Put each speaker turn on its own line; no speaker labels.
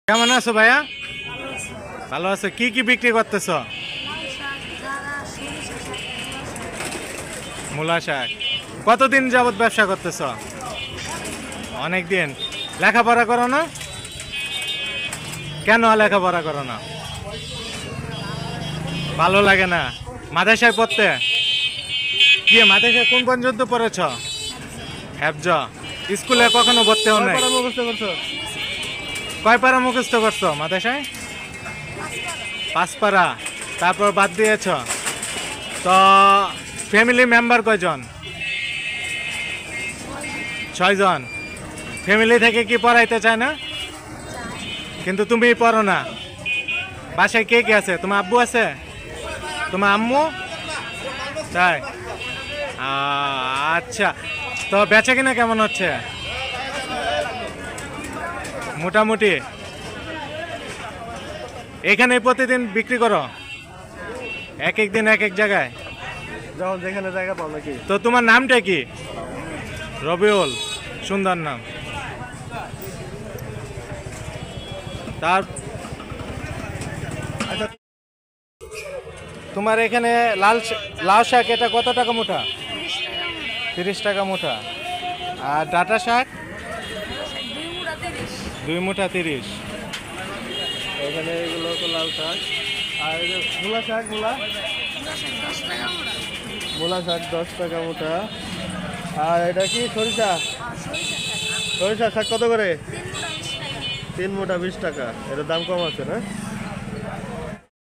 কেমন আছো ভাইয়া? ভালো আছো। কি কি বিক্রি করতেছ? মূলা শাক। কতদিন যাবত ব্যবসা করতেছ? অনেক দিন। লেখাপড়া করো না? কেন লেখাপড়া করো না? ভালো লাগে না? মাদ্রাসায় পড়তে? কি মাদ্রাসায় কোন পর্যন্ত পড়েছ? হেফজ। স্কুলে কখনো ভর্তি হও নাই? কয় পারা মুখস্থ করছো মাদ্রাসায়? 5 পারা। তারপর বাদ দিয়েছ? তো ফ্যামিলি মেম্বার কয়জন? 6 জন। ফ্যামিলি থেকে কি পড়াইতে চায় না? কিন্তু তুমি পড়ো না। বাসায় কে কে আছে? তোমার আব্বু আছে? তোমার আম্মু? তাই? আচ্ছা। তো বেচা কিনা কেমন হচ্ছে? মোটামুটি। এখানে প্রতিদিন বিক্রি করো? এক এক দিন এক এক জায়গায়?
যখন যেখানে জায়গা পাও নাকি।
তো তোমার নামটা কি? রবিউল। সুন্দর নাম। তার আচ্ছা, তোমার এখানে লাউ শাক এটা কত টাকা মুঠা? 30 টাকা মুঠা। আর ডাঁটা শাক? 2 মুঠা 30।
এখানে এগুলো তো লাল শাক। আর এই যে মূলা শাক, মূলা শাক 10 টাকা মুঠা। আর এটা কি সরিষা? সরিষা শাক কত করে? 3 মুঠা 20 টাকা। এটার দাম কম আছে না?